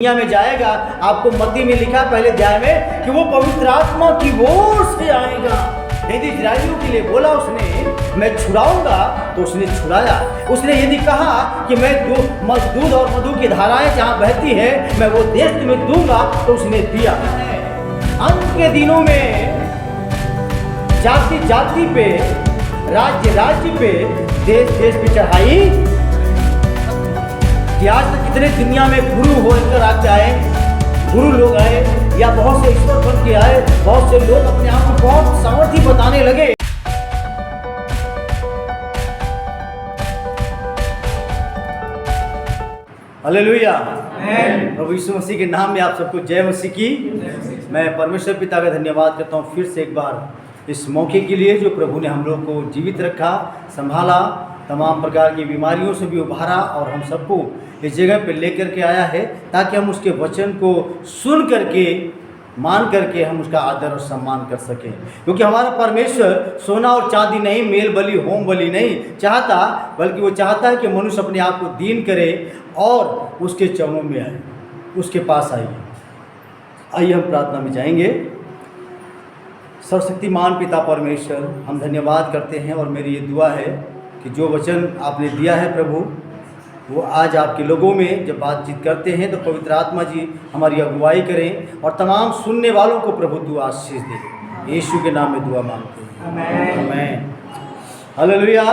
दुनिया में जाएगा। आपको मत्ती में लिखा पहले अध्याय में कि वो पवित्र आत्मा की ओर से आएगा। यदि इस्राएलियों के लिए बोला उसने मैं छुड़ाऊंगा तो उसने छुड़ाया। उसने यदि कहा कि मैं दूध और मधु की धाराएं जहाँ बहती है मैं वो देश तुम्हें दूंगा तो उसने दिया। अंत के दिनों में जाति जाति पे, राज्य राज्य पे, देश देश पे चढ़ाई कि आज तक कितने दुनिया में गुरु होकर आके आए, गुरु लोग आए या बहुत से ईश्वर बन के आए, बहुत से लोग अपने आप को बहुत सामर्थ्य बताने लगे। हालेलुया। प्रभु यीशु मसीह के नाम में आप सबको जय मसीह की। मैं परमेश्वर पिता का धन्यवाद करता हूँ फिर से एक बार इस मौके के लिए जो प्रभु ने हम लोग को जीवित रखा, संभाला, तमाम प्रकार की बीमारियों से भी उभारा और हम सबको इस जगह पे लेकर के आया है ताकि हम उसके वचन को सुन करके, मान करके हम उसका आदर और सम्मान कर सकें। क्योंकि हमारा परमेश्वर सोना और चांदी नहीं, मेल बलि होम बलि नहीं चाहता, बल्कि वो चाहता है कि मनुष्य अपने आप को दीन करे और उसके चरणों में आए, उसके पास आइए। आइए हम प्रार्थना में जाएंगे। सर्वशक्तिमान पिता परमेश्वर, हम धन्यवाद करते हैं और मेरी ये दुआ है कि जो वचन आपने दिया है प्रभु, वो आज आपके लोगों में जब बातचीत करते हैं तो पवित्र आत्मा जी हमारी अगुवाई करें और तमाम सुनने वालों को प्रभु दुआ आशीष दे। यीशु के नाम में दुआ मांगते हैं, आमीन। हालेलुया।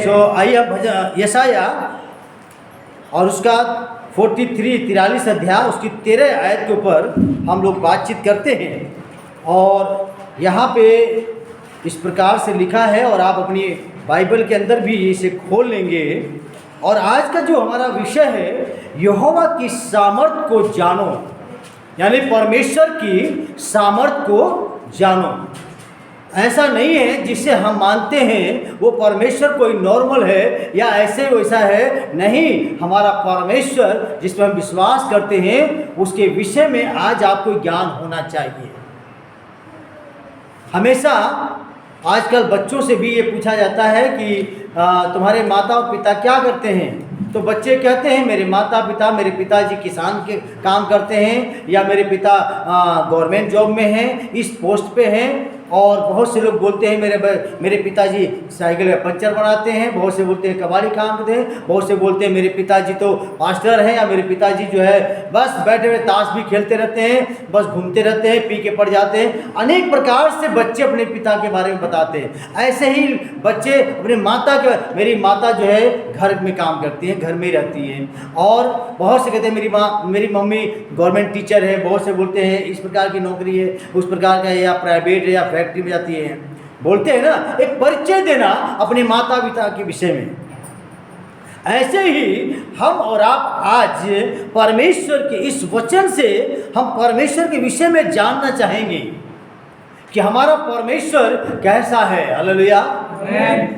सो आइए अब भजन यशाया और उसका 43 अध्याय उसकी 13 आयत के ऊपर हम लोग बातचीत करते हैं। और यहाँ पे इस प्रकार से लिखा है और आप अपनी बाइबल के अंदर भी इसे खोल लेंगे। और आज का जो हमारा विषय है, यहोवा की सामर्थ को जानो, यानी परमेश्वर की सामर्थ को जानो। ऐसा नहीं है जिसे हम मानते हैं वो परमेश्वर कोई नॉर्मल है या ऐसे वैसा है, नहीं। हमारा परमेश्वर जिस पर हम विश्वास करते हैं उसके विषय में आज आपको ज्ञान होना चाहिए। हमेशा आजकल बच्चों से भी ये पूछा जाता है कि तुम्हारे माता और पिता क्या करते हैं, तो बच्चे कहते हैं मेरे माता पिता, मेरे पिताजी किसान के काम करते हैं या मेरे पिता गवर्नमेंट जॉब में हैं, इस पोस्ट पे हैं। और बहुत से लोग बोलते हैं मेरे पिताजी साइकिल में पंचर बनाते हैं, बहुत से बोलते हैं कबाड़ी काम करते हैं, बहुत से बोलते हैं मेरे पिताजी तो मास्टर हैं, या मेरे पिताजी जो है बस बैठे हुए ताश भी खेलते रहते हैं, बस घूमते रहते हैं, पी के पड़ जाते हैं। अनेक प्रकार से बच्चे अपने पिता के बारे में बताते हैं। ऐसे ही बच्चे अपने माता के, मेरी माता जो है घर में काम करती हैं, घर में रहती हैं। और बहुत से कहते हैं मेरी मम्मी गवर्नमेंट टीचर है, बहुत से बोलते हैं इस प्रकार की नौकरी है, उस प्रकार का है, या प्राइवेट है, या फैक्ट्री में जाती है। बोलते हैं ना, एक परिचय देना अपने माता पिता के विषय में। ऐसे ही हम और आप आज परमेश्वर के इस वचन से हम परमेश्वर के विषय में जानना चाहेंगे कि हमारा परमेश्वर कैसा है। हालेलुया।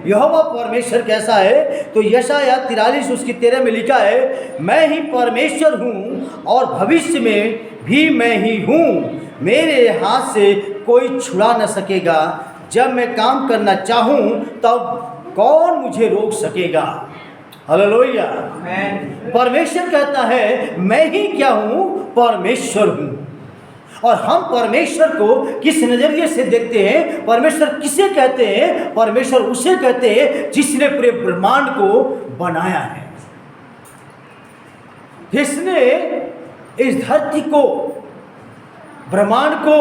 यहोवा परमेश्वर कैसा है। तो यशाया 43 उसकी 13 में लिखा है, मैं ही परमेश्वर हूँ और भविष्य में भी मैं ही हूँ, मेरे हाथ से कोई छुड़ा न सकेगा। जब मैं काम करना चाहूँ तब कौन मुझे रोक सकेगा। हालेलुया। परमेश्वर कहता है मैं ही क्या हूँ, परमेश्वर हूँ। और हम परमेश्वर को किस नज़रिए से देखते हैं, परमेश्वर किसे कहते हैं, परमेश्वर उसे कहते हैं जिसने पूरे ब्रह्मांड को बनाया है, जिसने इस धरती को, ब्रह्मांड को,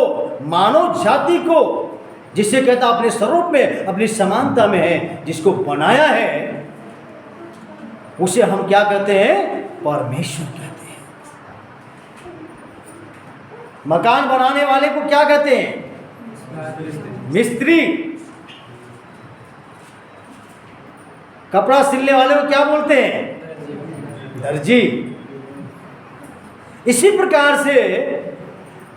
मानव जाति को, जिसे कहता अपने स्वरूप में, अपनी समानता में है, जिसको बनाया है, उसे हम क्या कहते हैं, परमेश्वर कहते हैं। मकान बनाने वाले को क्या कहते हैं, मिस्त्री। कपड़ा सिलने वाले को क्या बोलते हैं, दर्जी। इसी प्रकार से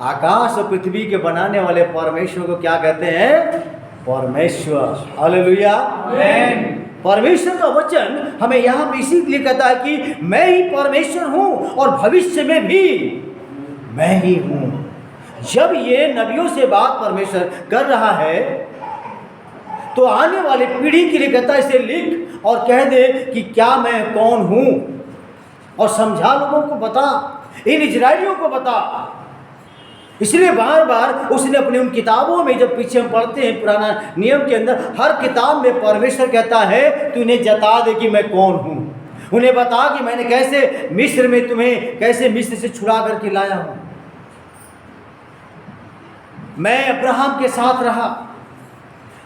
आकाश और पृथ्वी के बनाने वाले परमेश्वर को क्या कहते हैं, परमेश्वर। हालेलुया। परमेश्वर का वचन हमें यहाँ पे इसीलिए कहता है कि मैं ही परमेश्वर हूँ और भविष्य में भी मैं ही हूँ। जब ये नबियों से बात परमेश्वर कर रहा है तो आने वाली पीढ़ी के लिए कहता है इसे लिख और कह दे कि क्या मैं कौन हूँ, और समझा लोगों को बता इन इजराइलियों को बता। इसलिए बार बार उसने अपनी उन किताबों में, जब पीछे हम पढ़ते हैं पुराना नियम के अंदर, हर किताब में परमेश्वर कहता है तू इन्हें जता दे कि मैं कौन हूँ। उन्हें बता कि मैंने कैसे मिस्र में तुम्हें, कैसे मिस्र से छुड़ा करके लाया हूँ। मैं अब्राहम के साथ रहा,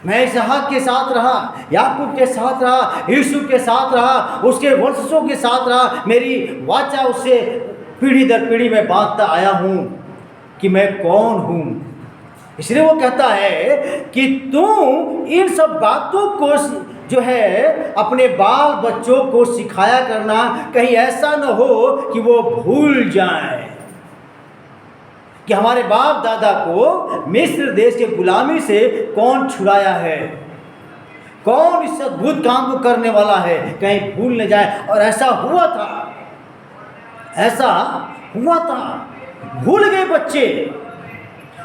मैं इसहाक के साथ रहा, याकूब के साथ रहा, यूसुफ के साथ रहा, उसके वंशजों के साथ रहा। मेरी वाचा उससे पीढ़ी दर पीढ़ी में बांधता आया हूँ कि मैं कौन हूँ। इसलिए वो कहता है कि तुम इन सब बातों को जो है अपने बाल बच्चों को सिखाया करना, कहीं ऐसा न हो कि वो भूल जाएं कि हमारे बाप दादा को मिस्र देश के गुलामी से कौन छुड़ाया है, कौन इस अद्भुत काम को करने वाला है, कहीं भूल न जाए। और ऐसा हुआ था, ऐसा हुआ था। भूल गए बच्चे,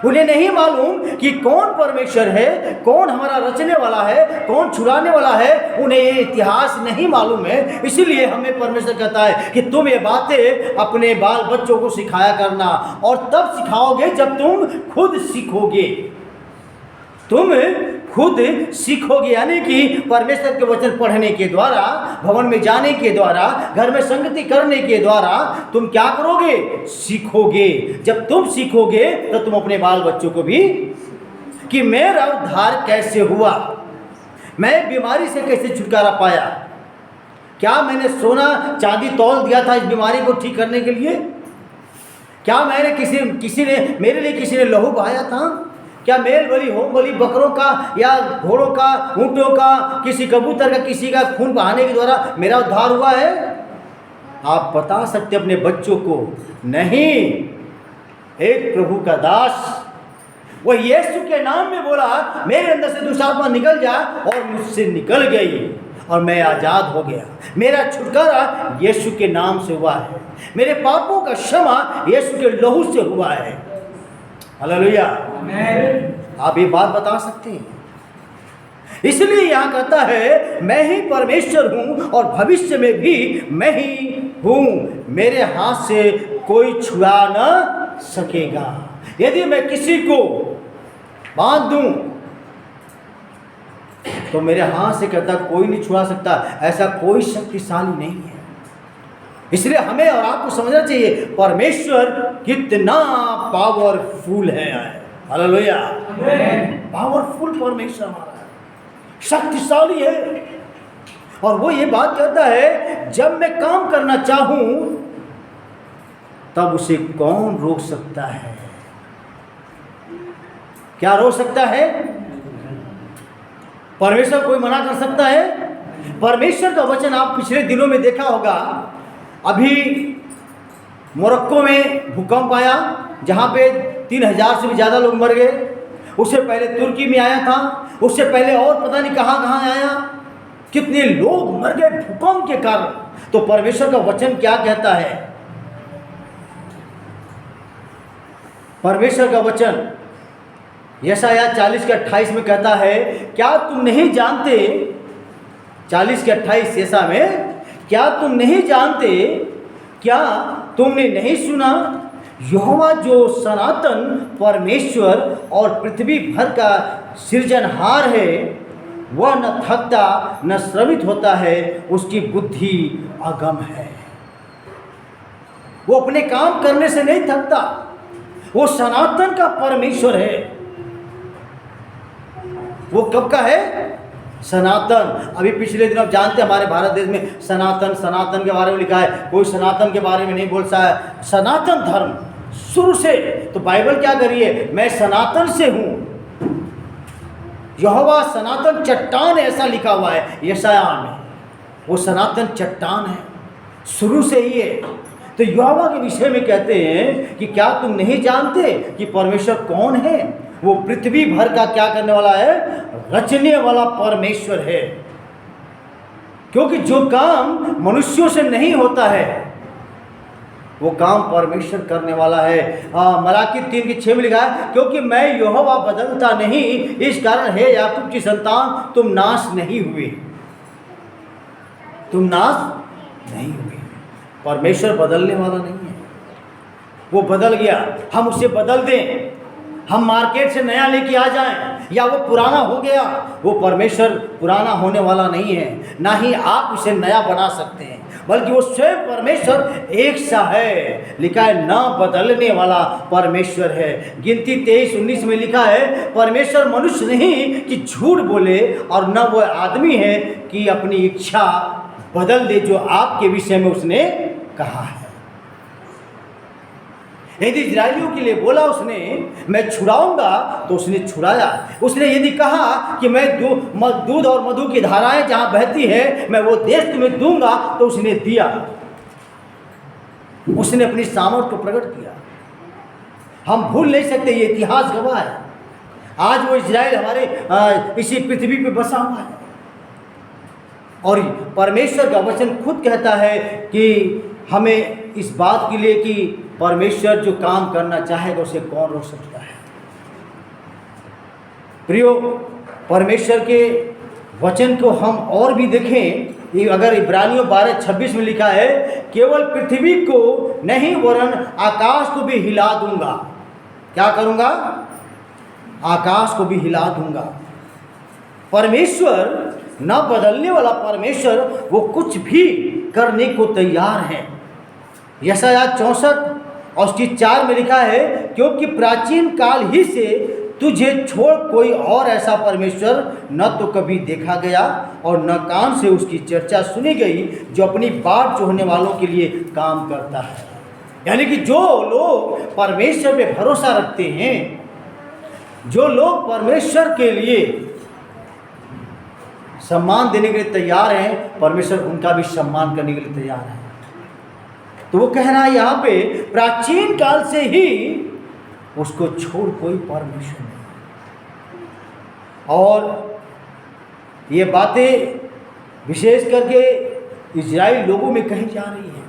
उन्हें नहीं मालूम कि कौन परमेश्वर है, कौन हमारा रचने वाला है, कौन छुड़ाने वाला है। उन्हें ये इतिहास नहीं मालूम है। इसीलिए हमें परमेश्वर कहता है कि तुम ये बातें अपने बाल बच्चों को सिखाया करना, और तब सिखाओगे जब तुम खुद सीखोगे। तुम खुद सीखोगे, यानी कि परमेश्वर के वचन पढ़ने के द्वारा, भवन में जाने के द्वारा, घर में संगति करने के द्वारा तुम क्या करोगे? सीखोगे। जब तुम सीखोगे तो तुम अपने बाल बच्चों को भी, कि मेरा उद्धार कैसे हुआ, मैं बीमारी से कैसे छुटकारा पाया, क्या मैंने सोना चांदी तौल दिया था इस बीमारी को ठीक करने के लिए, क्या मैंने किसी ने मेरे लिए किसी ने लहू बहाया था, क्या मेल बलि, होम बलि, बकरों का या घोड़ों का, ऊँटों का, किसी कबूतर का, किसी का खून बहाने के द्वारा मेरा उद्धार हुआ है? आप बता सकते अपने बच्चों को? नहीं। एक प्रभु का दास, वो यीशु के नाम में बोला, मेरे अंदर से दुष्ट आत्मा निकल जा, और मुझसे निकल गई और मैं आज़ाद हो गया। मेरा छुटकारा यीशु के नाम से हुआ है, मेरे पापों का क्षमा यीशु के लहू से हुआ है। हालेलुया। आप ये बात बता सकते हैं। इसलिए यहाँ कहता है मैं ही परमेश्वर हूँ और भविष्य में भी मैं ही हूँ, मेरे हाथ से कोई छुड़ा न सकेगा। यदि मैं किसी को बांध दूँ तो मेरे हाथ से कहता कोई नहीं छुड़ा सकता, ऐसा कोई शक्तिशाली नहीं है। इसलिए हमें और आपको समझना चाहिए परमेश्वर कितना पावरफुल है। हालेलुया। पावरफुल परमेश्वर हमारा है, शक्तिशाली है। और वो ये बात कहता है जब मैं काम करना चाहूं तब उसे कौन रोक सकता है? क्या रोक सकता है? परमेश्वर कोई मना कर सकता है? परमेश्वर का वचन आप पिछले दिनों में देखा होगा, अभी मोरक्को में भूकंप आया जहाँ पे 3000 से भी ज़्यादा लोग मर गए। उससे पहले तुर्की में आया था, उससे पहले और पता नहीं कहाँ कहाँ आया, कितने लोग मर गए भूकंप के कारण। तो परमेश्वर का वचन क्या कहता है? परमेश्वर का वचन यशायाह 40:28 में कहता है, क्या तुम नहीं जानते, 40:28 यशायाह में, क्या तुम नहीं जानते, क्या तुमने नहीं सुना, यहोवा जो सनातन परमेश्वर और पृथ्वी भर का सृजनहार है, वह न थकता न श्रमित होता है, उसकी बुद्धि अगम है। वो अपने काम करने से नहीं थकता, वो सनातन का परमेश्वर है। वो कब का है? सनातन। अभी पिछले दिन आप जानते हैं हमारे भारत देश में सनातन के बारे में लिखा है, कोई सनातन के बारे में नहीं बोलता है। सनातन धर्म शुरू से, तो बाइबल क्या करिए, मैं सनातन से हूँ। यहोवा सनातन चट्टान ऐसा लिखा हुआ है यशायाह में, वो सनातन चट्टान है, शुरू से ही है। तो यहोवा के विषय में कहते हैं कि क्या तुम नहीं जानते कि परमेश्वर कौन है? वो पृथ्वी भर का क्या करने वाला है? रचने वाला परमेश्वर है। क्योंकि जो काम मनुष्यों से नहीं होता है वो काम परमेश्वर करने वाला है। मलाकी 3:6 में लिखा है, क्योंकि मैं यहोवा बदलता नहीं, इस कारण है याकूब की संतान तुम नाश नहीं हुए, तुम नाश नहीं हुए। परमेश्वर बदलने वाला नहीं है, वो बदल गया, हम उसे बदल दें, हम मार्केट से नया लेके आ जाएं, या वो पुराना हो गया। वो परमेश्वर पुराना होने वाला नहीं है, ना ही आप उसे नया बना सकते हैं, बल्कि वो स्वयं परमेश्वर एक सा है। लिखा है ना बदलने वाला परमेश्वर है। गिनती 23:19 में लिखा है, परमेश्वर मनुष्य नहीं कि झूठ बोले, और न वो आदमी है कि अपनी इच्छा बदल दे जो आपके विषय में उसने कहा है। यदि इजरायलियों के लिए बोला उसने मैं छुड़ाऊंगा, तो उसने छुड़ाया। उसने यदि कहा कि मैं दूध और मधु की धाराएं जहां बहती है मैं वो देश तुम्हें दूंगा, तो उसने दिया। उसने अपनी सामर्थ को प्रकट किया। हम भूल नहीं सकते, ये इतिहास गवाह है। आज वो इजराइल हमारे इसी पृथ्वी पे बसा हुआ है, और परमेश्वर का वचन खुद कहता है कि हमें इस बात के लिए कि परमेश्वर जो काम करना चाहेगा उसे कौन रोक सकता है। प्रियो, परमेश्वर के वचन को हम और भी देखें, अगर इब्रानियों 12:26 में लिखा है, केवल पृथ्वी को नहीं वरन आकाश को भी हिला दूंगा। क्या करूंगा? आकाश को भी हिला दूंगा। परमेश्वर न बदलने वाला परमेश्वर, वो कुछ भी करने को तैयार है। यशायाह 64 और उसकी 4 में लिखा है, क्योंकि प्राचीन काल ही से तुझे छोड़ कोई और ऐसा परमेश्वर न तो कभी देखा गया और न कान से उसकी चर्चा सुनी गई, जो अपनी बाट जोहने वालों के लिए काम करता है। यानी कि जो लोग परमेश्वर पे भरोसा रखते हैं, जो लोग परमेश्वर के लिए सम्मान देने के लिए तैयार हैं, परमेश्वर उनका भी सम्मान करने के लिए तैयार है। तो वो कह रहा है यहाँ पे, प्राचीन काल से ही उसको छोड़ कोई परमेश्वर नहीं। और ये बातें विशेष करके इजराइल लोगों में कही जा रही हैं,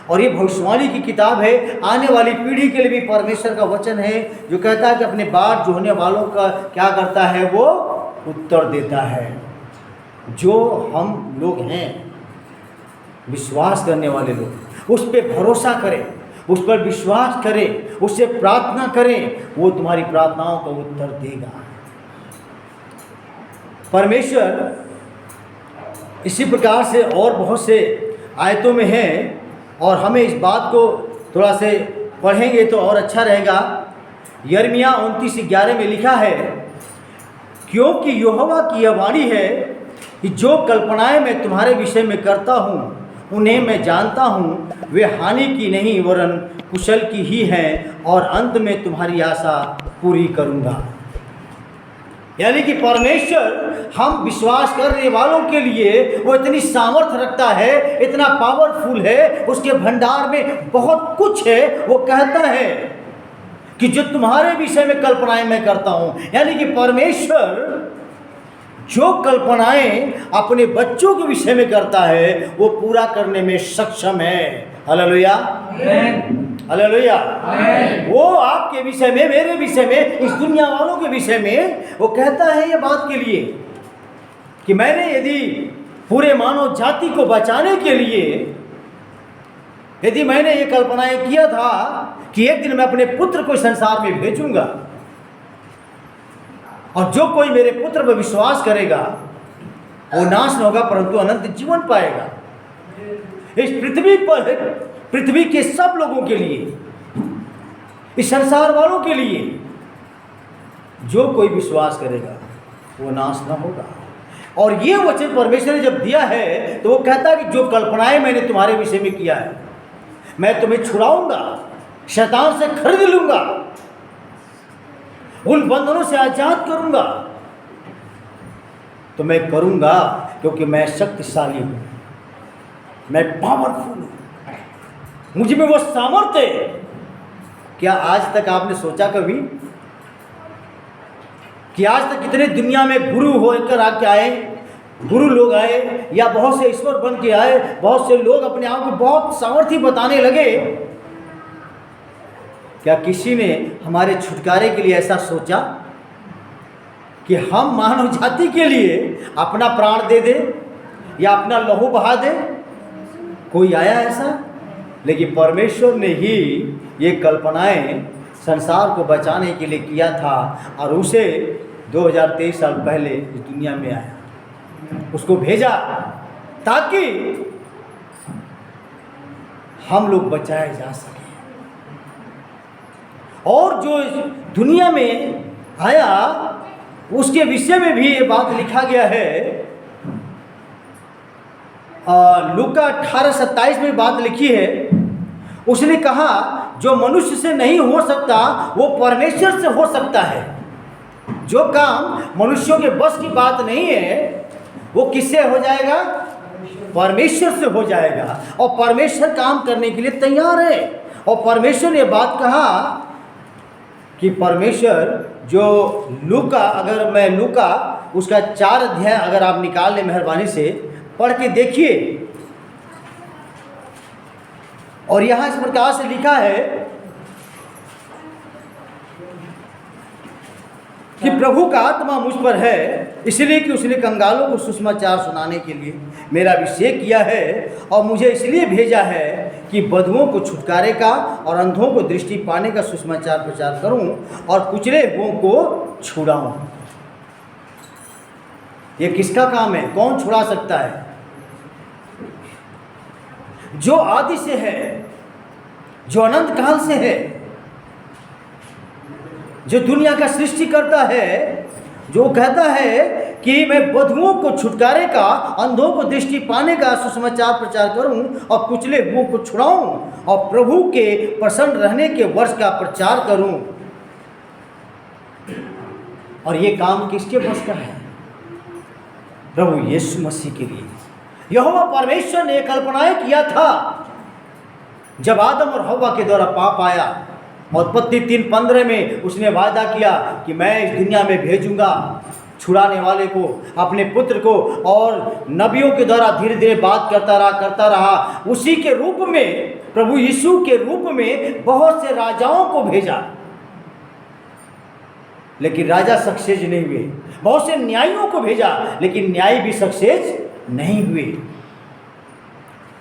और ये भविष्यवाणी की किताब है। आने वाली पीढ़ी के लिए भी परमेश्वर का वचन है, जो कहता है कि अपने बाट जोहने वालों का क्या करता है, वो उत्तर देता है। जो हम लोग हैं, विश्वास करने वाले लोग, उस पर भरोसा करें, उस पर विश्वास करें, उससे प्रार्थना करें, वो तुम्हारी प्रार्थनाओं का उत्तर देगा। परमेश्वर इसी प्रकार से और बहुत से आयतों में है, और हमें इस बात को थोड़ा से पढ़ेंगे तो और अच्छा रहेगा। यिर्मयाह 29:11 में लिखा है, क्योंकि यहोवा की यह वाणी है कि जो कल्पनाएं मैं तुम्हारे विषय में करता हूँ उन्हें मैं जानता हूँ, वे हानि की नहीं वरन कुशल की ही हैं, और अंत में तुम्हारी आशा पूरी करूँगा। यानी कि परमेश्वर हम विश्वास करने वालों के लिए वो इतनी सामर्थ्य रखता है, इतना पावरफुल है, उसके भंडार में बहुत कुछ है। वो कहता है कि जो तुम्हारे विषय में कल्पनाएं मैं करता हूँ, यानी कि परमेश्वर जो कल्पनाएं अपने बच्चों के विषय में करता है वो पूरा करने में सक्षम है। Hallelujah, hallelujah. वो आपके विषय में, मेरे विषय में, इस दुनिया वालों के विषय में वो कहता है ये बात के लिए कि मैंने यदि पूरे मानव जाति को बचाने के लिए यदि मैंने ये कल्पनाएं किया था कि एक दिन मैं अपने पुत्र को संसार में भेजूंगा, और जो कोई मेरे पुत्र पर विश्वास करेगा वो नाश न होगा परंतु अनंत जीवन पाएगा। इस पृथ्वी पर, पृथ्वी के सब लोगों के लिए, इस संसार वालों के लिए, जो कोई विश्वास करेगा वो नाश न होगा। और ये वचन परमेश्वर ने जब दिया है तो वो कहता है कि जो कल्पनाएं मैंने तुम्हारे विषय में किया है, मैं तुम्हें छुड़ाऊंगा, शैतान से खरीद लूंगा, उन बंधनों से आजाद करूंगा। तो मैं करूंगा क्योंकि मैं शक्तिशाली हूं, मैं पावरफुल हूं, मुझ में वो सामर्थ्य है। क्या आज तक आपने सोचा कभी कि आज तक कितने दुनिया में गुरु होकर आके आए, गुरु लोग आए, या बहुत से ईश्वर बन के आए, बहुत से लोग अपने आप को बहुत सामर्थ्य बताने लगे। क्या किसी ने हमारे छुटकारे के लिए ऐसा सोचा कि हम मानव जाति के लिए अपना प्राण दे दें या अपना लहू बहा दें? कोई आया ऐसा? लेकिन परमेश्वर ने ही ये कल्पनाएं संसार को बचाने के लिए किया था और उसे 2023 साल पहले इस दुनिया में आया, उसको भेजा ताकि हम लोग बचाए जा सके। और जो इस दुनिया में आया उसके विषय में भी ये बात लिखा गया है। लूका 18:27 में बात लिखी है, उसने कहा जो मनुष्य से नहीं हो सकता वो परमेश्वर से हो सकता है। जो काम मनुष्यों के बस की बात नहीं है वो किससे हो जाएगा? परमेश्वर से हो जाएगा। और परमेश्वर काम करने के लिए तैयार है। और परमेश्वर ने बात कहा कि परमेश्वर जो लूका, अगर मैं लूका उसका 4 अध्याय अगर आप निकाल लें मेहरबानी से पढ़ के देखिए, और यहाँ इस प्रकार से लिखा है कि प्रभु का आत्मा मुझ पर है इसलिए कि उसने कंगालों को सुसमाचार सुनाने के लिए मेरा अभिषेक किया है, और मुझे इसलिए भेजा है कि बधुओं को छुटकारे का और अंधों को दृष्टि पाने का सुसमाचार प्रचार करूं और कुचले हुओं को छुड़ाऊं। ये किसका काम है? कौन छुड़ा सकता है? जो आदि से है, जो अनंत काल से है, जो दुनिया का सृष्टि करता है, जो कहता है कि मैं बधुओं को छुटकारे का, अंधों को दृष्टि पाने का सुसमाचार प्रचार करूं और कुचले हुओं को छुड़ाऊं और प्रभु के प्रसन्न रहने के वर्ष का प्रचार करूं। और ये काम किसके वश का है? प्रभु यीशु मसीह के लिए। यहोवा परमेश्वर ने कल्पनाएं किया था जब आदम और हव्वा के द्वारा पाप आया, और उत्पत्ति 3:15 में उसने वादा किया कि मैं इस दुनिया में भेजूंगा छुड़ाने वाले को, अपने पुत्र को, और नबियों के द्वारा धीरे धीरे बात करता रहा। उसी के रूप में, प्रभु यीशु के रूप में बहुत से राजाओं को भेजा, लेकिन राजा सक्सेस नहीं हुए। बहुत से न्यायियों को भेजा, लेकिन न्यायी भी सक्सेस नहीं हुए।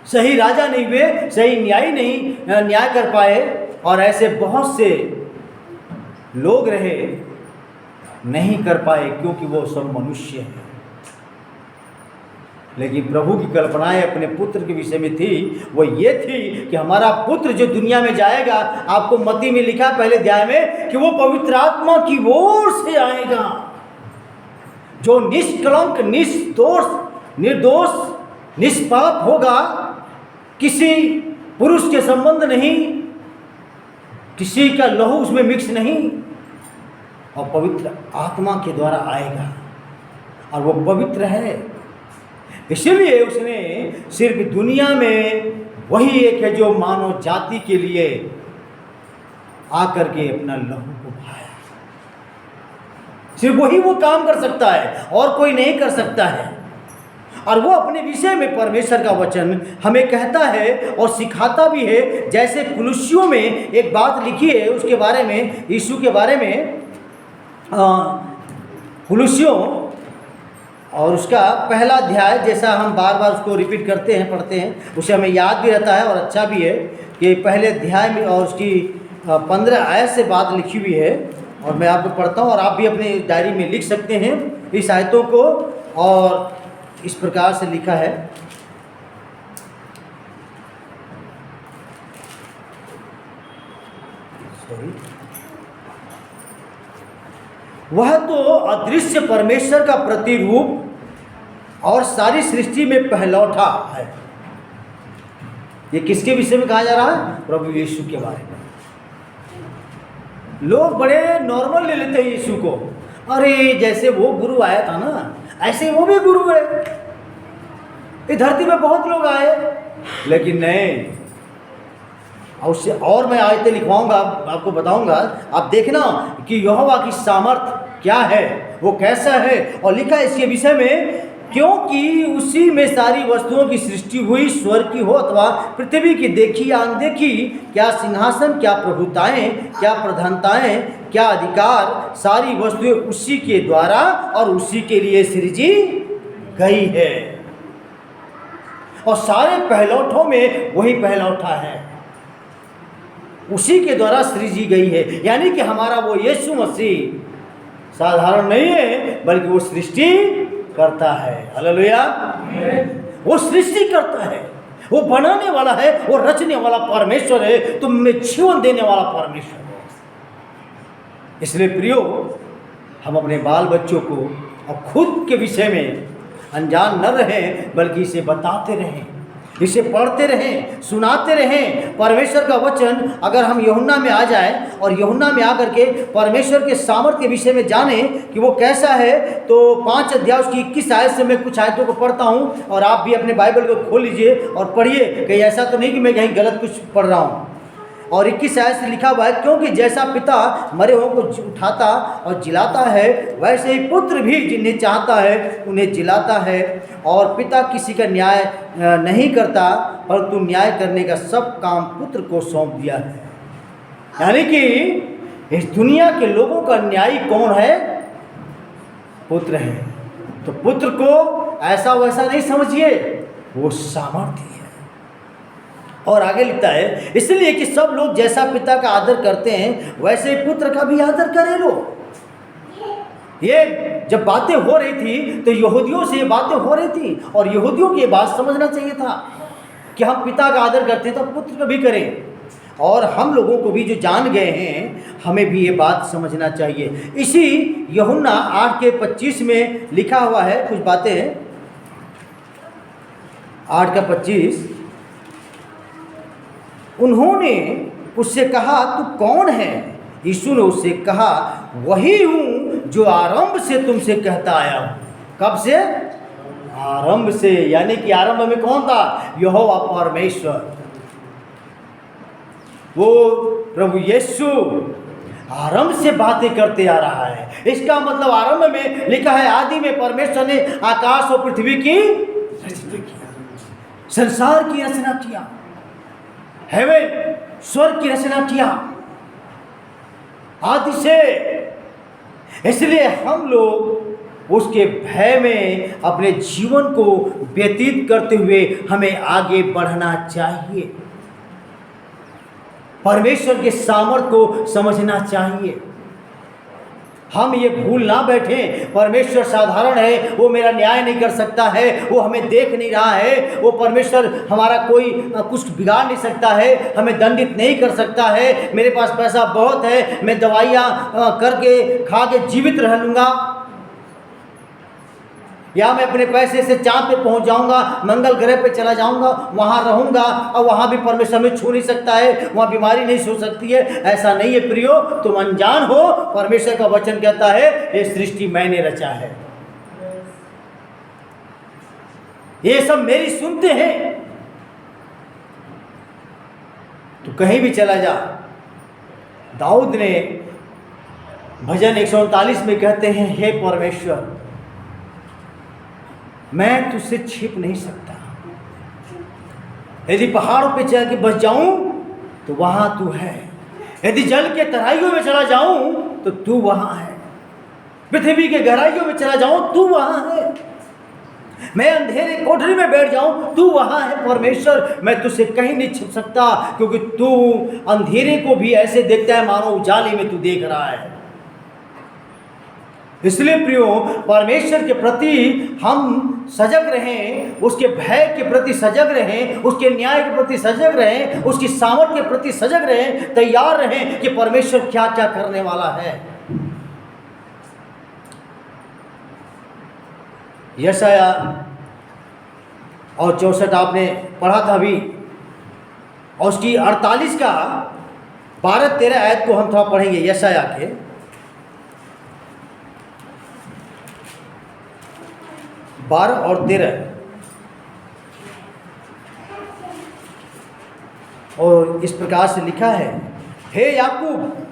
सही राजा नहीं हुए, सही न्यायी नहीं न्याय कर पाए, और ऐसे बहुत से लोग रहे नहीं कर पाए क्योंकि वो सब मनुष्य हैं। लेकिन प्रभु की कल्पनाएं अपने पुत्र के विषय में थी। वो ये थी कि हमारा पुत्र जो दुनिया में जाएगा, आपको मत्ती में लिखा पहले अध्याय में कि वो पवित्र आत्मा की ओर से आएगा, जो निष्कलंक, निर्दोष, निष्पाप होगा, किसी पुरुष के संबंध नहीं, किसी का लहू उसमें मिक्स नहीं, और पवित्र आत्मा के द्वारा आएगा, और वो पवित्र है। इसलिए उसने सिर्फ दुनिया में वही एक है जो मानव जाति के लिए आकर के अपना लहू को बहाया। सिर्फ वही वो काम कर सकता है और कोई नहीं कर सकता है। और वो अपने विषय में परमेश्वर का वचन हमें कहता है और सिखाता भी है। जैसे कुलुस्सियों में एक बात लिखी है उसके बारे में, यीशु के बारे में, कुलुस्सियों और उसका पहला अध्याय, जैसा हम बार बार उसको रिपीट करते हैं, पढ़ते हैं, उसे हमें याद भी रहता है और अच्छा भी है कि पहले अध्याय में और उसकी 15 आयत से बात लिखी हुई है। और मैं आपको पढ़ता हूँ और आप भी अपनी डायरी में लिख सकते हैं इस आयतों को। और इस प्रकार से लिखा है, वह तो अदृश्य परमेश्वर का प्रतिरूप और सारी सृष्टि में पहलौठा है। ये किसके विषय में कहा जा रहा है? प्रभु यीशु के बारे में। लोग बड़े नॉर्मल ले लेते हैं यीशु को, अरे जैसे वो गुरु आया था ना ऐसे वो भी गुरु है। इस धरती में बहुत लोग आए, लेकिन नहीं। उससे और मैं आयतें लिखवाऊंगा, आपको बताऊंगा, आप देखना कि यहोवा की सामर्थ क्या है, वो कैसा है। और लिखा है इसके विषय में, क्योंकि उसी में सारी वस्तुओं की सृष्टि हुई, स्वर्ग की हो अथवा पृथ्वी की, देखी या अनदेखी, क्या सिंहासन, क्या प्रभुताएं, क्या प्रधानताएं, क्या अधिकार, सारी वस्तुएं उसी के द्वारा और उसी के लिए सृजी गई है। और सारे पहलौठों में वही पहलौठा है। उसी के द्वारा सृजी गई है। यानी कि हमारा वो यीशु मसीह साधारण नहीं है, बल्कि वो सृष्टि करता है। हालेलुया। वो सृष्टि करता है, वो बनाने वाला है, वो रचने वाला परमेश्वर है, तुम्हें जीवन देने वाला परमेश्वर है। इसलिए प्रियो, हम अपने बाल बच्चों को और खुद के विषय में अनजान न रहें, बल्कि इसे बताते रहें, इसे पढ़ते रहें, सुनाते रहें। परमेश्वर का वचन अगर हम यूहन्ना में आ जाए और यूहन्ना में आकर के परमेश्वर के सामर्थ्य के विषय में जानें कि वो कैसा है, तो 5 अध्याय उसकी 21 आयत से मैं कुछ आयतों को पढ़ता हूँ, और आप भी अपने बाइबल को खोल लीजिए और पढ़िए। कहीं ऐसा तो नहीं कि मैं कहीं गलत कुछ पढ़ रहा हूँ। और 21 आयत से लिखा हुआ है, क्योंकि जैसा पिता मरे हुओं को उठाता और जिलाता है, वैसे ही पुत्र भी जिन्हें चाहता है उन्हें जिलाता है। और पिता किसी का न्याय नहीं करता, परंतु न्याय करने का सब काम पुत्र को सौंप दिया है। यानी कि इस दुनिया के लोगों का न्यायी कौन है? पुत्र है। तो पुत्र को ऐसा वैसा नहीं समझिए, वो सामर्थ्य है। और आगे लिखता है, इसलिए कि सब लोग जैसा पिता का आदर करते हैं, वैसे ही पुत्र का भी आदर करे लो। ये जब बातें हो रही थी तो यहूदियों से ये बातें हो रही थी, और यहूदियों की ये बात समझना चाहिए था कि हम पिता का आदर करते हैं तो पुत्र का भी करें। और हम लोगों को भी जो जान गए हैं, हमें भी ये बात समझना चाहिए। इसी यूहन्ना 8:25 में लिखा हुआ है कुछ बातें। 8:25, उन्होंने उससे कहा, तू कौन है? यीशु ने उससे कहा, वही हूँ जो आरंभ से तुमसे कहता आया हूँ। कब से? आरंभ से। यानी कि आरंभ में कौन था? यहोवा परमेश्वर, वो प्रभु यीशु आरंभ से बातें करते आ रहा है। इसका मतलब आरंभ में लिखा है, आदि में परमेश्वर ने आकाश और पृथ्वी की रचना किया, संसार की रचना किया, हेवन स्वर्ग की रचना किया आदि से। इसलिए हम लोग उसके भय में अपने जीवन को व्यतीत करते हुए हमें आगे बढ़ना चाहिए। परमेश्वर के सामर्थ्य को समझना चाहिए। हम ये भूल ना बैठें, परमेश्वर साधारण है, वो मेरा न्याय नहीं कर सकता है, वो हमें देख नहीं रहा है, वो परमेश्वर हमारा कोई कुछ बिगाड़ नहीं सकता है, हमें दंडित नहीं कर सकता है, मेरे पास पैसा बहुत है, मैं दवाइयाँ करके खा के जीवित रह लूँगा, या मैं अपने पैसे से चाँद पे पहुंच जाऊंगा, मंगल ग्रह पे चला जाऊंगा, वहां रहूंगा और वहां भी परमेश्वर में छू नहीं सकता है, वहां बीमारी नहीं छू सकती है। ऐसा नहीं है प्रियो, तुम अनजान हो। परमेश्वर का वचन कहता है, ये सृष्टि मैंने रचा है, ये सब मेरी सुनते हैं। तो कहीं भी चला जा, दाऊद ने भजन 139 में कहते हैं, हे परमेश्वर, मैं तुझसे छिप नहीं सकता। यदि पहाड़ों पे चल के बस जाऊं तो वहां तू है, यदि जल के तराइयों में चला जाऊं तो तू वहां है, पृथ्वी के गहराइयों में चला जाऊं तू वहां है, मैं अंधेरे कोठरी में बैठ जाऊं तू वहां है। परमेश्वर, मैं तुझसे कहीं नहीं छिप सकता, क्योंकि तू अंधेरे को भी ऐसे देखता है मानो उजाले में तू देख रहा है। इसलिए प्रियो, परमेश्वर के प्रति हम सजग रहें, उसके भय के प्रति सजग रहें, उसके न्याय के प्रति सजग रहें, उसकी सामर्थ्य के प्रति सजग रहें, तैयार रहें कि परमेश्वर क्या क्या करने वाला है। यशाया और 64 आपने पढ़ा था अभी, और उसकी 48 का 12-13 आयत को हम थोड़ा पढ़ेंगे। यशाया के 12 और 13, और इस प्रकार से लिखा है, हे याकूब,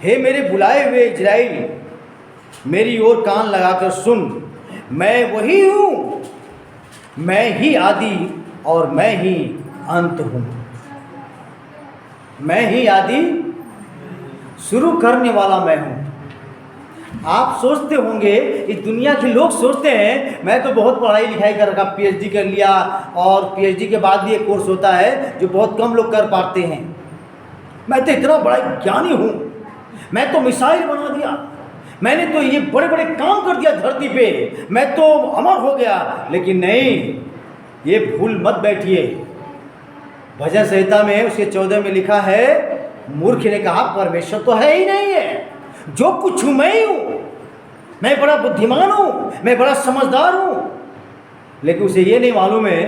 हे मेरे बुलाए हुए इजराइल, मेरी ओर कान लगाकर सुन, मैं वही हूँ, मैं ही आदि और मैं ही अंत हूँ। मैं ही आदि, शुरू करने वाला मैं हूँ। आप सोचते होंगे, इस दुनिया के लोग सोचते हैं, मैं तो बहुत पढ़ाई लिखाई कर रखा, पीएचडी कर लिया, और पीएचडी के बाद भी एक कोर्स होता है जो बहुत कम लोग कर पाते हैं, मैं तो इतना बड़ा ज्ञानी हूँ, मैं तो मिसाइल बना दिया, मैंने तो ये बड़े बड़े काम कर दिया धरती पे, मैं तो अमर हो गया। लेकिन नहीं, ये भूल मत बैठिए। भजन संहिता में उसके 14 में लिखा है, मूर्ख ने कहा परमेश्वर तो है ही नहीं है, जो कुछ हूँ मैं ही हूँ, मैं बड़ा बुद्धिमान हूँ, मैं बड़ा समझदार हूँ। लेकिन उसे ये नहीं मालूम है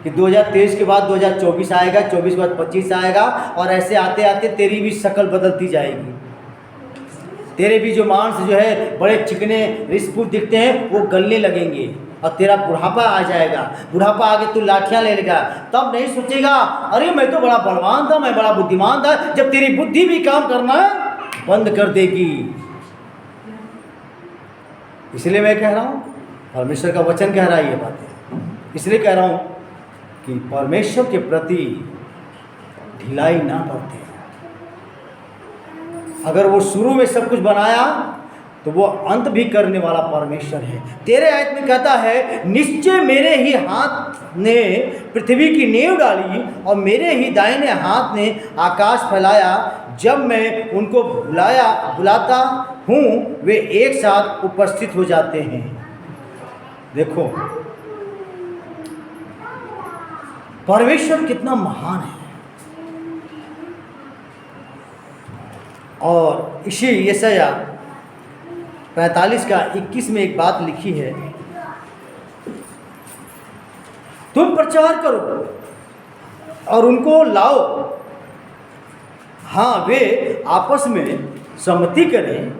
कि 2023 के बाद 2024 आएगा, 24 के बाद 25 आएगा, और ऐसे आते आते तेरी भी शक्ल बदलती जाएगी। तेरे भी जो मांस जो है बड़े चिकने रिस्पुट दिखते हैं वो गलने लगेंगे, और तेरा बुढ़ापा आ जाएगा। बुढ़ापा आके तू लाठियाँ ले लेगा, तब नहीं सोचेगा अरे मैं तो बड़ा बलवान था, मैं बड़ा बुद्धिमान था, जब तेरी बुद्धि भी काम करना बंद कर देगी। इसलिए मैं कह रहा हूँ, परमेश्वर का वचन कह रहा है ये बातें, इसलिए कह रहा हूँ कि परमेश्वर के प्रति ढिलाई ना बरतें। अगर वो शुरू में सब कुछ बनाया तो वो अंत भी करने वाला परमेश्वर है। तेरे आयत में कहता है, निश्चय मेरे ही हाथ ने पृथ्वी की नींव डाली और मेरे ही दाहिने हाथ ने आकाश फैलाया। जब मैं उनको बुलाता हूँ वे एक साथ उपस्थित हो जाते हैं। देखो परमेश्वर कितना महान है। और इसी यशाया 45 का 21 में एक बात लिखी है, तुम प्रचार करो और उनको लाओ, हाँ वे आपस में सम्मति करें।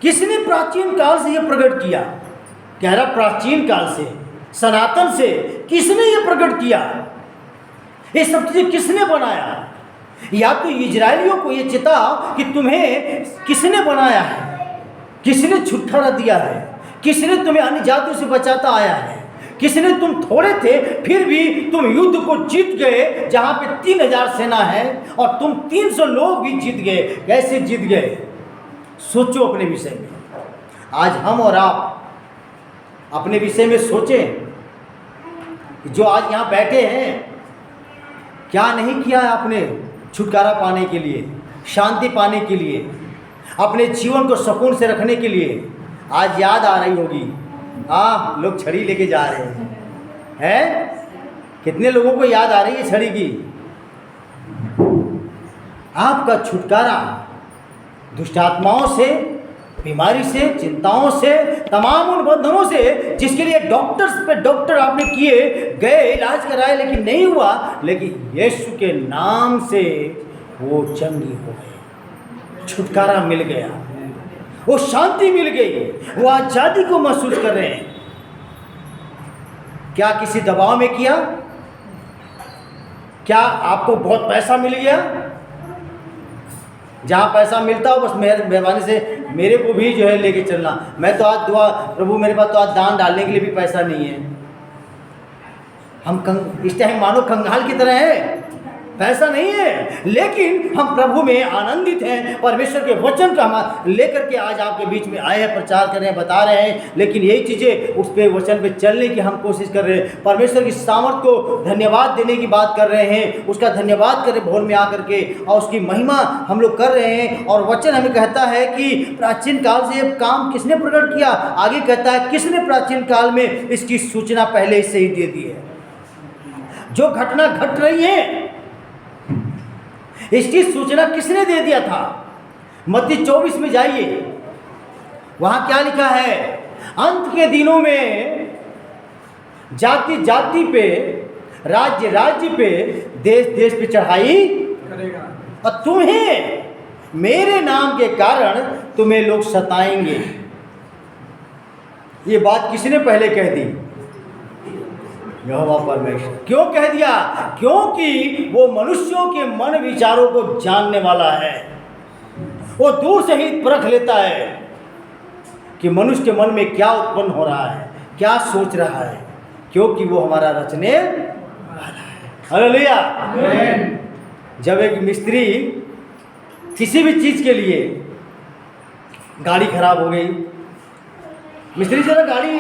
किसने प्राचीन काल से यह प्रकट किया? कह रहा प्राचीन काल से, सनातन से किसने यह प्रकट किया? ये सब चीजें किसने बनाया? या तो इजरायलियों को ये चिता कि तुम्हें किसने बनाया है, किसने छुटकारा दिया है, किसने तुम्हें अन्य जातियों से बचाता आया है, किसने, तुम थोड़े थे फिर भी तुम युद्ध को जीत गए, जहाँ पे 3000 सेना है और तुम 300 लोग भी जीत गए। कैसे जीत गए? सोचो अपने विषय में। आज हम और आप अपने विषय में सोचें कि जो आज यहाँ बैठे हैं, क्या नहीं किया है आपने छुटकारा पाने के लिए, शांति पाने के लिए, अपने जीवन को सुकून से रखने के लिए। आज याद आ रही होगी, हाँ लोग छड़ी लेके जा रहे हैं, कितने लोगों को याद आ रही है छड़ी की? आपका छुटकारा दुष्ट आत्माओं से, बीमारी से, चिंताओं से, तमाम उन बंधनों से जिसके लिए डॉक्टर आपने किए, गए, इलाज कराए, लेकिन नहीं हुआ, लेकिन यीशु के नाम से वो चंगी हो गए, छुटकारा मिल गया, वो शांति मिल गई, वो आज़ादी को महसूस कर रहे हैं। क्या किसी दबाव में किया? क्या आपको बहुत पैसा मिल गया? जहाँ पैसा मिलता हो बस मेहरबानी से मेरे को भी जो है लेके चलना। मैं तो आज दुआ, प्रभु मेरे पास तो आज दान डालने के लिए भी पैसा नहीं है। हम इस टाइम मानो कंगाल की तरह है, पैसा नहीं है, लेकिन हम प्रभु में आनंदित हैं। परमेश्वर के वचन का हम लेकर के आज आपके बीच में आए हैं, प्रचार कर रहे हैं, बता रहे हैं, लेकिन यही चीज़ें उस पे वचन पे चलने की हम कोशिश कर रहे हैं। परमेश्वर की सामर्थ को धन्यवाद देने की बात कर रहे हैं, उसका धन्यवाद करें भोर में आकर के, और उसकी महिमा हम लोग कर रहे हैं। और वचन हमें कहता है कि प्राचीन काल से ये काम किसने प्रकट किया? आगे कहता है किसने प्राचीन काल में इसकी सूचना पहले से ही दे दी है। जो घटना घट रही है इसकी सूचना किसने दे दिया था? मत्ती 24 में जाइए, वहां क्या लिखा है? अंत के दिनों में जाति जाति पे, राज्य राज्य पे, देश देश पे चढ़ाई करेगा, और तुम्हें मेरे नाम के कारण तुम्हें लोग सताएंगे। ये बात किसने पहले कह दी? यहोवा परमेश्वर। क्यों कह दिया? क्योंकि वो मनुष्यों के मन विचारों को जानने वाला है। वो दूर से ही परख लेता है कि मनुष्य के मन में क्या उत्पन्न हो रहा है, क्या सोच रहा है, क्योंकि वो हमारा रचने वाला है। हालेलुया। आमीन। जब एक मिस्त्री किसी भी चीज़ के लिए, गाड़ी खराब हो गई, मिस्त्री जरा गाड़ी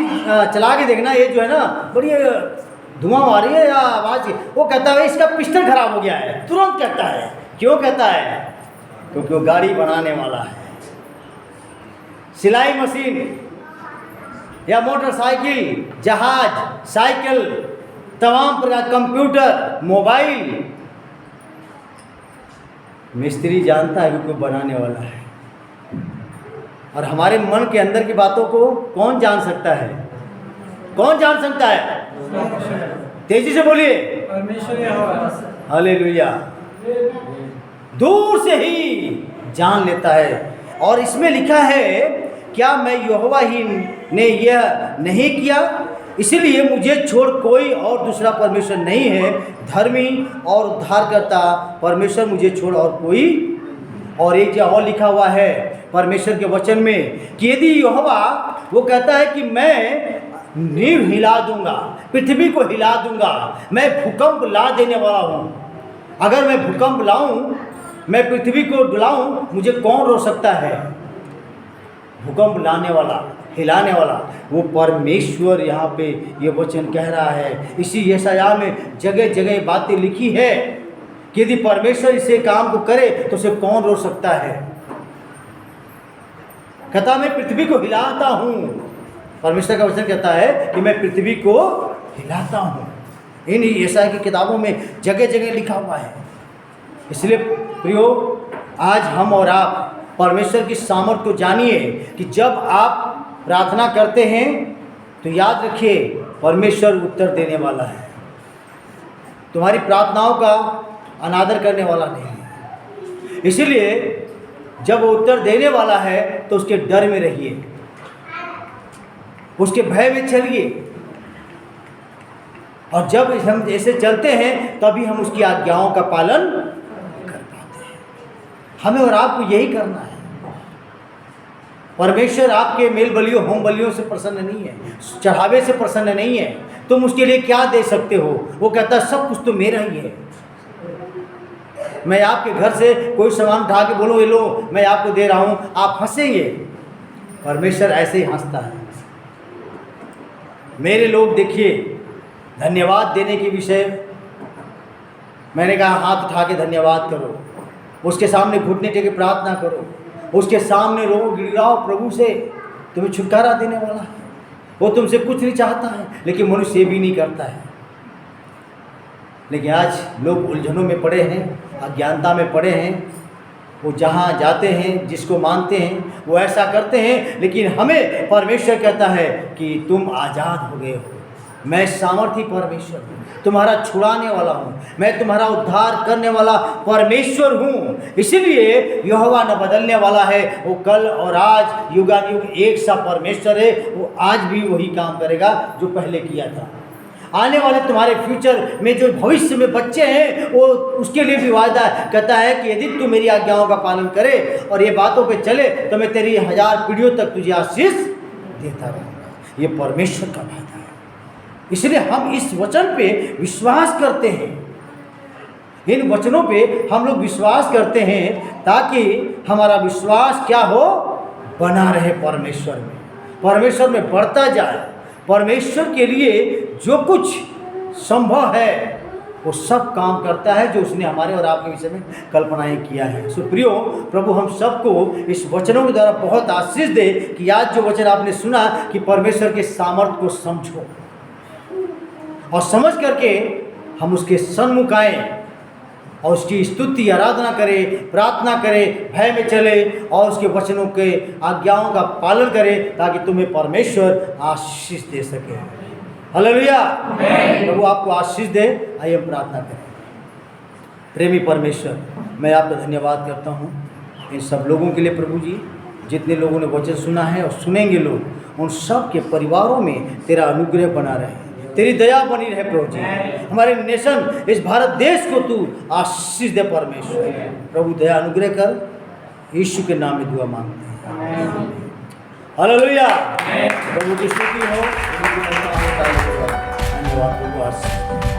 चला के देखना, ये जो है ना बड़ी धुआं मारी है या आवाज़, वो कहता है इसका पिस्टन खराब हो गया है, तुरंत कहता है। क्यों कहता है? क्योंकि वो गाड़ी बनाने वाला है। सिलाई मशीन या मोटरसाइकिल, जहाज, साइकिल, तमाम प्रकार, कंप्यूटर, मोबाइल, मिस्त्री जानता है कि कोई बनाने वाला है। और हमारे मन के अंदर की बातों को कौन जान सकता है? कौन जान सकता है? तेजी से बोलिए, हालेलुया। दूर से ही जान लेता है। और इसमें लिखा है, क्या मैं यहोवा ही ने यह नहीं किया? इसीलिए मुझे छोड़ कोई और दूसरा परमेश्वर नहीं है। धर्मी और उद्धारकर्ता परमेश्वर मुझे छोड़ और कोई। और एक जगह और लिखा हुआ है परमेश्वर के वचन में कि यदि यहोवा, वो कहता है कि मैं नींव हिला दूंगा, पृथ्वी को हिला दूंगा, मैं भूकंप ला देने वाला हूँ। अगर मैं भूकंप लाऊं, मैं पृथ्वी को डुलाऊं, मुझे कौन रोक सकता है? भूकंप लाने वाला, हिलाने वाला वो परमेश्वर। यहाँ पे ये वचन कह रहा है। इसी यशायाह में जगह जगह बातें लिखी है कि यदि परमेश्वर इसे काम को करे तो उसे कौन रोक सकता है? कहता मैं पृथ्वी को हिलाता हूँ। परमेश्वर का वचन कहता है कि मैं पृथ्वी को हिलाता हूँ। इन यशायाह की किताबों में जगह जगह लिखा हुआ है। इसलिए प्रियो, आज हम और आप परमेश्वर की सामर्थ को जानिए कि जब आप प्रार्थना करते हैं तो याद रखिए परमेश्वर उत्तर देने वाला है। तुम्हारी प्रार्थनाओं का अनादर करने वाला नहीं है। इसीलिए जब वो उत्तर देने वाला है तो उसके डर में रहिए, उसके भय में चलिए। और जब हम ऐसे चलते हैं तभी हम उसकी आज्ञाओं का पालन कर पाते हैं। हमें और आपको यही करना है। परमेश्वर आपके मेल बलियों, होम बलियों से प्रसन्न नहीं है, चढ़ावे से प्रसन्न नहीं है। तुम उसके लिए क्या दे सकते हो? वो कहता है सब कुछ तो मेरा ही है। मैं आपके घर से कोई सामान उठा के बोलूँ ये लो मैं आपको दे रहा हूँ, आप हंसेंगे। परमेश्वर ऐसे ही हंसता है। मेरे लोग देखिए, धन्यवाद देने के विषय मैंने कहा हाथ उठा के धन्यवाद करो, उसके सामने घुटने टेके प्रार्थना करो, उसके सामने रो गिड़गिड़ाओ प्रभु से। तुम्हें छुटकारा देने वाला है। वो तुमसे कुछ नहीं चाहता है, लेकिन मनुष्य भी नहीं करता है। लेकिन आज लोग उलझनों में पड़े हैं, अज्ञानता में पड़े हैं। वो जहाँ जाते हैं, जिसको मानते हैं वो ऐसा करते हैं। लेकिन हमें परमेश्वर कहता है कि तुम आज़ाद हो गए हो। मैं सामर्थी परमेश्वर हूँ, तुम्हारा छुड़ाने वाला हूँ, मैं तुम्हारा उद्धार करने वाला परमेश्वर हूँ। इसीलिए यहोवा न बदलने वाला है। वो कल और आज युगानुयुग एक सा परमेश्वर है। वो आज भी वही काम करेगा जो पहले किया था। आने वाले तुम्हारे फ्यूचर में जो भविष्य में बच्चे हैं वो उसके लिए भी वायदा कहता है कि यदि तू मेरी आज्ञाओं का पालन करे और ये बातों पे चले तो मैं तेरी 1000 पीढ़ियों तक तुझे आशीष देता रहूँगा। ये परमेश्वर का वायदा है। इसलिए हम इस वचन पे विश्वास करते हैं। इन वचनों पे हम लोग विश्वास करते हैं ताकि हमारा विश्वास क्या हो, बना रहे परमेश्वर में, परमेश्वर में बढ़ता जाए। परमेश्वर के लिए जो कुछ संभव है वो सब काम करता है जो उसने हमारे और आपके विषय में कल्पनाएं किया है। सो प्रियो, प्रभु हम सबको इस वचनों के द्वारा बहुत आशीष दे कि आज जो वचन आपने सुना कि परमेश्वर के सामर्थ्य को समझो और समझ करके हम उसके सन्मुख आएं और उसकी स्तुति आराधना करें, प्रार्थना करें, भय में चले और उसके वचनों के आज्ञाओं का पालन करें ताकि तुम्हें परमेश्वर आशीष दे सके। हालेलुया। प्रभु आपको आशीष दे। आइए हम प्रार्थना करें। प्रेमी परमेश्वर, मैं आपका धन्यवाद करता हूँ इन सब लोगों के लिए। प्रभु जी, जितने लोगों ने वचन सुना है और सुनेंगे लोग, उन सब के परिवारों में तेरा अनुग्रह बना रहे, तेरी दया बनी रहे। प्रभु जी, हमारे नेशन, इस भारत देश को तू आशीष दे परमेश्वर। प्रभु दया अनुग्रह कर, यीशु के नाम में दुआ मांगते हैं। हालेलुया। प्रभु की स्तुति हो। धन्यवाद प्रभु।